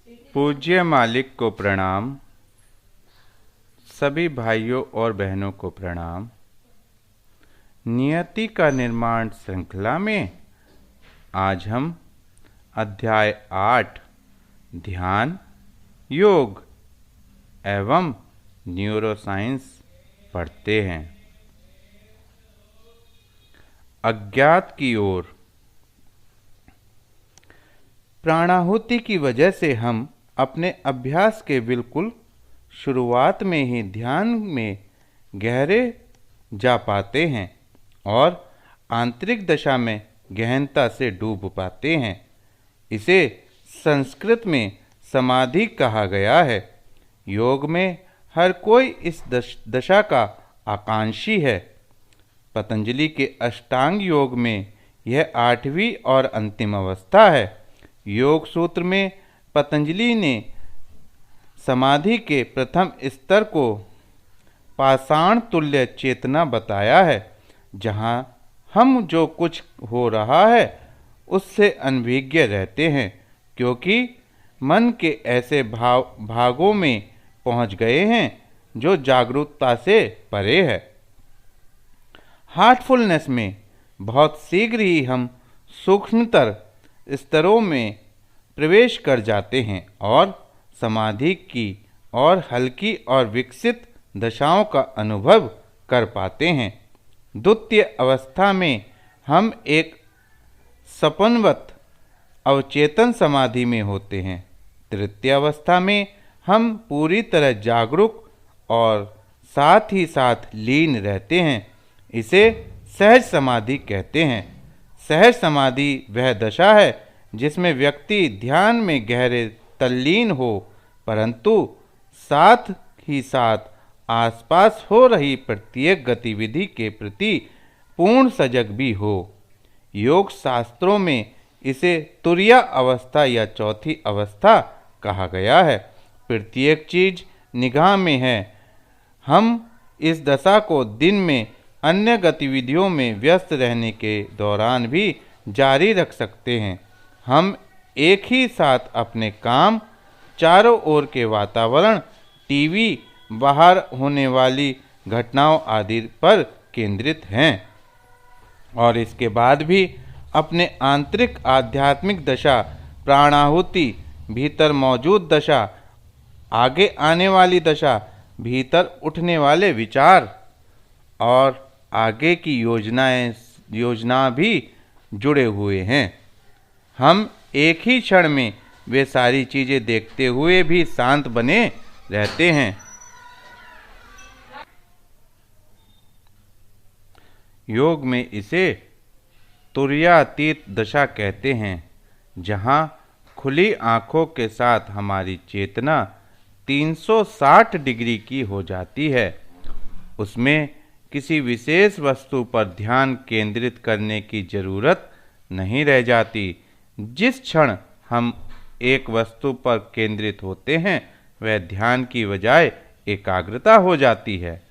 पूज्य मालिक को प्रणाम। सभी भाइयों और बहनों को प्रणाम। नियति का निर्माण श्रृंखला में आज हम अध्याय 8 ध्यान, योग एवं न्यूरोसाइंस पढ़ते हैं। अज्ञात की ओर। प्राणाहुति की वजह से हम अपने अभ्यास के बिल्कुल शुरुआत में ही ध्यान में गहरे जा पाते हैं और आंतरिक दशा में गहनता से डूब पाते हैं। इसे संस्कृत में समाधि कहा गया है। योग में हर कोई इस दशा का आकांक्षी है। पतंजलि के अष्टांग योग में यह 8वीं और अंतिम अवस्था है। योग सूत्र में पतंजलि ने समाधि के प्रथम स्तर को पाषाण तुल्य चेतना बताया है, जहाँ हम जो कुछ हो रहा है उससे अनभिज्ञ रहते हैं, क्योंकि मन के ऐसे भागों में पहुँच गए हैं जो जागरूकता से परे है। हार्टफुलनेस में बहुत शीघ्र ही हम सूक्ष्मतर स्तरों में प्रवेश कर जाते हैं और समाधि की और हल्की और विकसित दशाओं का अनुभव कर पाते हैं। द्वितीय अवस्था में हम एक सपनवत अवचेतन समाधि में होते हैं। तृतीय अवस्था में हम पूरी तरह जागरूक और साथ ही साथ लीन रहते हैं। इसे सहज समाधि कहते हैं। सहज समाधि वह दशा है जिसमें व्यक्ति ध्यान में गहरे तल्लीन हो, परंतु साथ ही साथ आसपास हो रही प्रत्येक गतिविधि के प्रति पूर्ण सजग भी हो। योग शास्त्रों में इसे तुर्या अवस्था या चौथी अवस्था कहा गया है। प्रत्येक चीज निगाह में है। हम इस दशा को दिन में अन्य गतिविधियों में व्यस्त रहने के दौरान भी जारी रख सकते हैं। हम एक ही साथ अपने काम, चारों ओर के वातावरण, टीवी, बाहर होने वाली घटनाओं आदि पर केंद्रित हैं और इसके बाद भी अपने आंतरिक आध्यात्मिक दशा, प्राणाहुति, भीतर मौजूद दशा, आगे आने वाली दशा, भीतर उठने वाले विचार और आगे की योजना भी जुड़े हुए हैं। हम एक ही क्षण में वे सारी चीज़ें देखते हुए भी शांत बने रहते हैं। योग में इसे तुर्यातीत दशा कहते हैं, जहाँ खुली आँखों के साथ हमारी चेतना 360 डिग्री की हो जाती है। उसमें किसी विशेष वस्तु पर ध्यान केंद्रित करने की जरूरत नहीं रह जाती। जिस क्षण हम एक वस्तु पर केंद्रित होते हैं, वह ध्यान की बजाय एकाग्रता हो जाती है।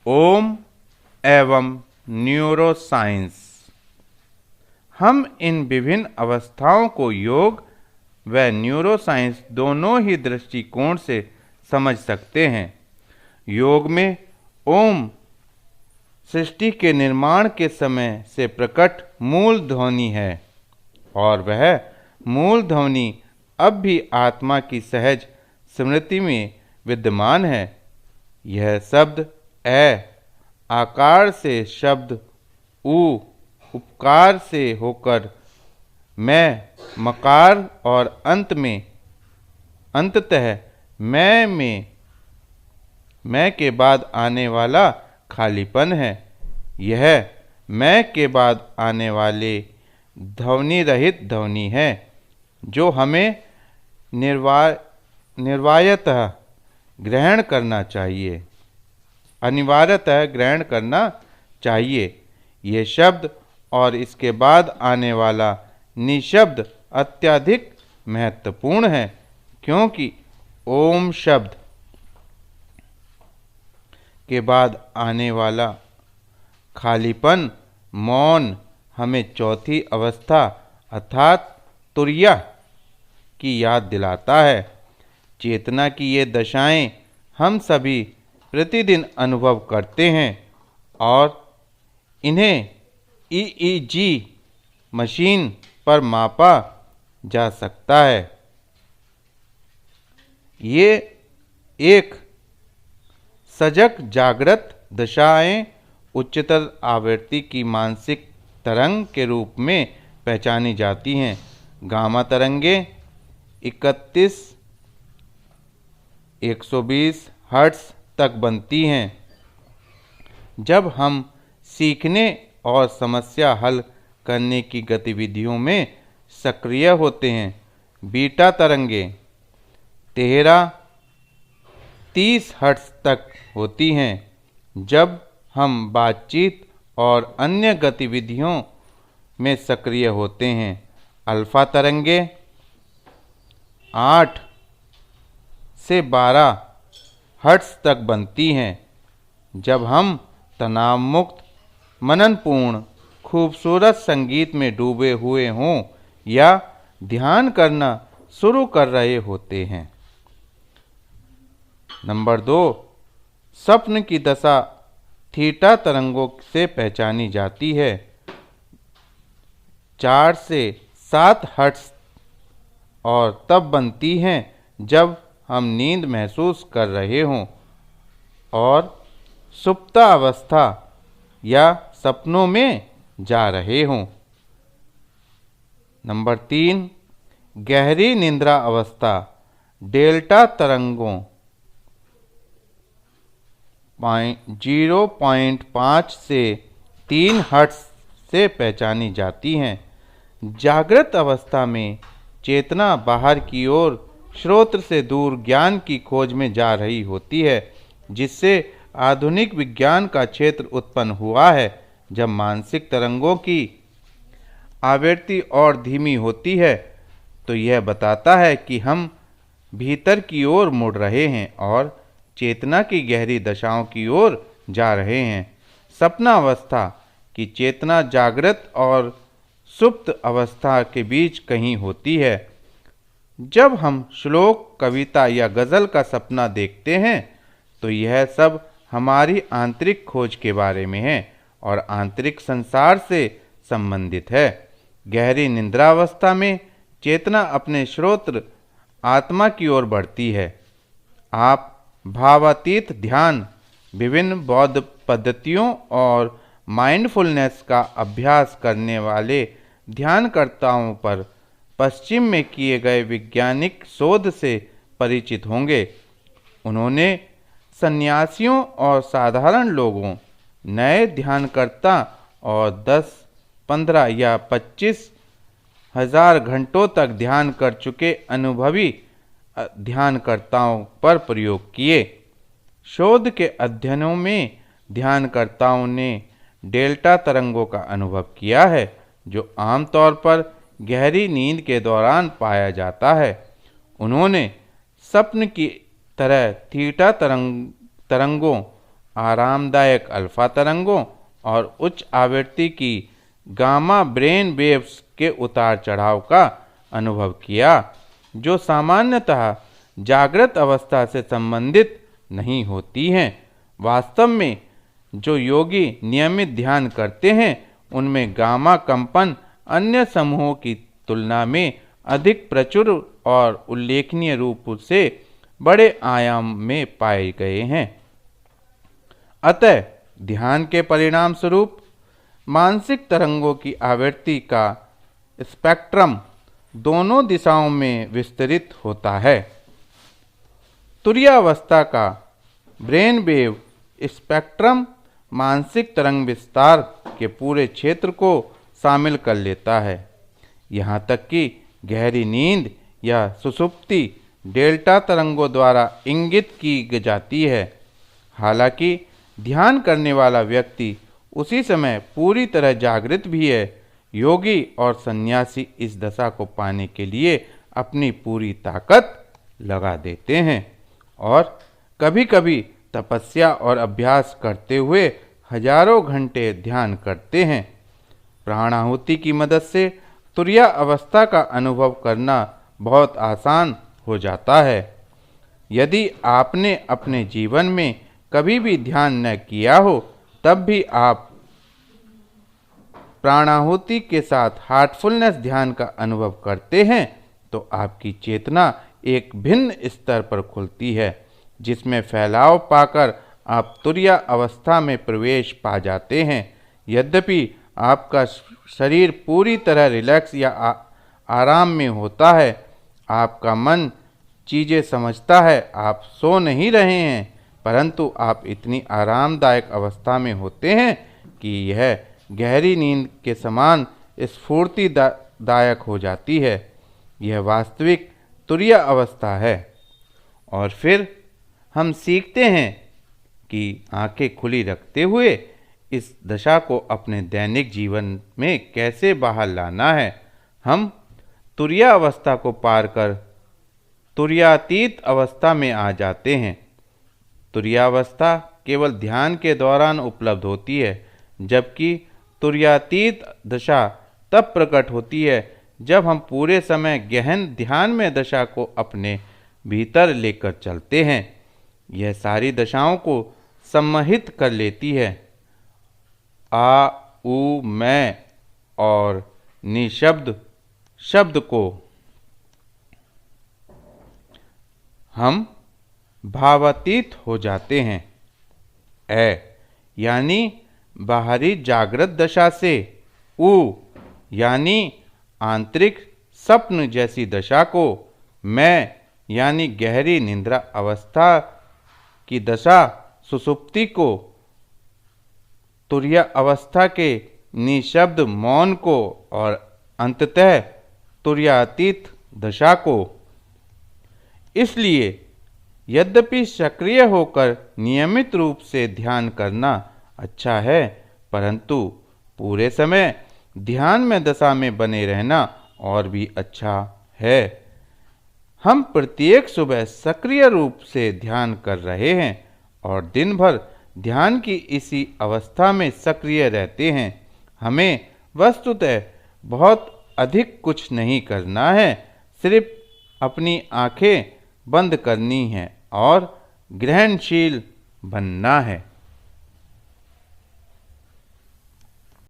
ओम एवं न्यूरोसाइंस। हम इन विभिन्न अवस्थाओं को योग व न्यूरोसाइंस दोनों ही दृष्टिकोण से समझ सकते हैं। योग में ओम सृष्टि के निर्माण के समय से प्रकट मूल ध्वनि है और वह मूल ध्वनि अब भी आत्मा की सहज स्मृति में विद्यमान है। यह शब्द ए, आकार से शब्द उ, उपकार से होकर मैं, मकार और अंततः मैं के बाद आने वाला खालीपन है। यह मैं के बाद आने वाले ध्वनि रहित ध्वनि है, जो हमें निर्वायतः ग्रहण करना चाहिए, अनिवार्यतः ग्रहण करना चाहिए। ये शब्द और इसके बाद आने वाला निशब्द अत्यधिक महत्वपूर्ण है, क्योंकि ओम शब्द के बाद आने वाला खालीपन, मौन हमें चौथी अवस्था अर्थात तुर्या की याद दिलाता है। चेतना की ये दशाएं हम सभी प्रतिदिन अनुभव करते हैं और इन्हें ईईजी मशीन पर मापा जा सकता है। ये एक सजग जागृत दशाएं उच्चतर आवृत्ति की मानसिक तरंग के रूप में पहचानी जाती हैं। गामा तरंगे 31 120 हर्ट्ज तक बनती हैं जब हम सीखने और समस्या हल करने की गतिविधियों में सक्रिय होते हैं। बीटा तरंगे 30 हर्ट्ज तक होती हैं जब हम बातचीत और अन्य गतिविधियों में सक्रिय होते हैं। अल्फा तरंगे 8 से 12 हर्ट्ज तक बनती हैं जब हम तनाव मुक्त मननपूर्ण खूबसूरत संगीत में डूबे हुए हों या ध्यान करना शुरू कर रहे होते हैं। नंबर 2, स्वप्न की दशा थीटा तरंगों से पहचानी जाती है। 4 से 7 हर्ट्ज और तब बनती हैं जब हम नींद महसूस कर रहे हों और सुप्तावस्था या सपनों में जा रहे हों। नंबर 3, गहरी निद्रा अवस्था डेल्टा तरंगों 0.5 से 3 हर्ट्ज से पहचानी जाती हैं। जागृत अवस्था में चेतना बाहर की ओर स्रोत से दूर ज्ञान की खोज में जा रही होती है, जिससे आधुनिक विज्ञान का क्षेत्र उत्पन्न हुआ है। जब मानसिक तरंगों की आवृत्ति और धीमी होती है तो यह बताता है कि हम भीतर की ओर मुड़ रहे हैं और चेतना की गहरी दशाओं की ओर जा रहे हैं। सपना अवस्था की चेतना जागृत और सुप्त अवस्था के बीच कहीं होती है। जब हम श्लोक, कविता या गज़ल का सपना देखते हैं तो यह सब हमारी आंतरिक खोज के बारे में है और आंतरिक संसार से संबंधित है। गहरी निद्रावस्था में चेतना अपने स्रोत आत्मा की ओर बढ़ती है। आप भावातीत ध्यान, विभिन्न बौद्ध पद्धतियों और माइंडफुलनेस का अभ्यास करने वाले ध्यानकर्ताओं पर पश्चिम में किए गए वैज्ञानिक शोध से परिचित होंगे। उन्होंने सन्यासियों और साधारण लोगों, नए ध्यानकर्ता और 10, 15 या 25 हजार घंटों तक ध्यान कर चुके अनुभवी ध्यानकर्ताओं पर प्रयोग किए। शोध के अध्ययनों में ध्यानकर्ताओं ने डेल्टा तरंगों का अनुभव किया है, जो आमतौर पर गहरी नींद के दौरान पाया जाता है। उन्होंने स्वप्न की तरह थीटा तरंगों, आरामदायक अल्फा तरंगों और उच्च आवृत्ति की गामा ब्रेन वेव्स के उतार चढ़ाव का अनुभव किया, जो सामान्यतः जागृत अवस्था से संबंधित नहीं होती हैं। वास्तव में जो योगी नियमित ध्यान करते हैं उनमें गामा कंपन अन्य समूहों की तुलना में अधिक प्रचुर और उल्लेखनीय रूप से बड़े आयाम में पाए गए हैं। अतः ध्यान के परिणाम स्वरूप मानसिक तरंगों की आवृत्ति का स्पेक्ट्रम दोनों दिशाओं में विस्तृत होता है। तुरीयावस्था का ब्रेन वेव स्पेक्ट्रम मानसिक तरंग विस्तार के पूरे क्षेत्र को शामिल कर लेता है, यहाँ तक कि गहरी नींद या सुषुप्ति डेल्टा तरंगों द्वारा इंगित की जाती है। हालांकि ध्यान करने वाला व्यक्ति उसी समय पूरी तरह जागृत भी है। योगी और सन्यासी इस दशा को पाने के लिए अपनी पूरी ताकत लगा देते हैं और कभी कभी तपस्या और अभ्यास करते हुए हजारों घंटे ध्यान करते हैं। प्राणाहुति की मदद से तुरीया अवस्था का अनुभव करना बहुत आसान हो जाता है। यदि आपने अपने जीवन में कभी भी ध्यान न किया हो, तब भी आप प्राणाहुति के साथ हार्टफुलनेस ध्यान का अनुभव करते हैं, तो आपकी चेतना एक भिन्न स्तर पर खुलती है, जिसमें फैलाव पाकर आप तुरीय अवस्था में प्रवेश पा जाते हैं। यद्यपि आपका शरीर पूरी तरह रिलैक्स या आराम में होता है, आपका मन चीज़ें समझता है, आप सो नहीं रहे हैं, परंतु आप इतनी आरामदायक अवस्था में होते हैं कि यह गहरी नींद के समान स्फूर्तिदायक हो जाती है। यह वास्तविक तुरीय अवस्था है। और फिर हम सीखते हैं कि आंखें खुली रखते हुए इस दशा को अपने दैनिक जीवन में कैसे बाहर लाना है। हम तुरीय अवस्था को पार कर तुरीयातीत अवस्था में आ जाते हैं। तुरीयावस्था केवल ध्यान के दौरान उपलब्ध होती है, जबकि तुरीयातीत दशा तब प्रकट होती है जब हम पूरे समय गहन ध्यान में दशा को अपने भीतर लेकर चलते हैं। यह सारी दशाओं को सम्मोहित कर लेती है। आ, ऊ, मैं और निशब्द शब्द को हम भावातीत हो जाते हैं। यानी बाहरी जागृत दशा से ऊ यानी आंतरिक स्वप्न जैसी दशा को, मैं यानी गहरी निद्रा अवस्था की दशा सुषुप्ति को, तुरीय अवस्था के निशब्द मौन को और अंततः तुरीयातीत दशा को। इसलिए यद्यपि सक्रिय होकर नियमित रूप से ध्यान करना अच्छा है, परंतु पूरे समय ध्यान में दशा में बने रहना और भी अच्छा है। हम प्रत्येक सुबह सक्रिय रूप से ध्यान कर रहे हैं और दिन भर ध्यान की इसी अवस्था में सक्रिय रहते हैं। हमें वस्तुतः बहुत अधिक कुछ नहीं करना है, सिर्फ अपनी आंखें बंद करनी है और ग्रहणशील बनना है।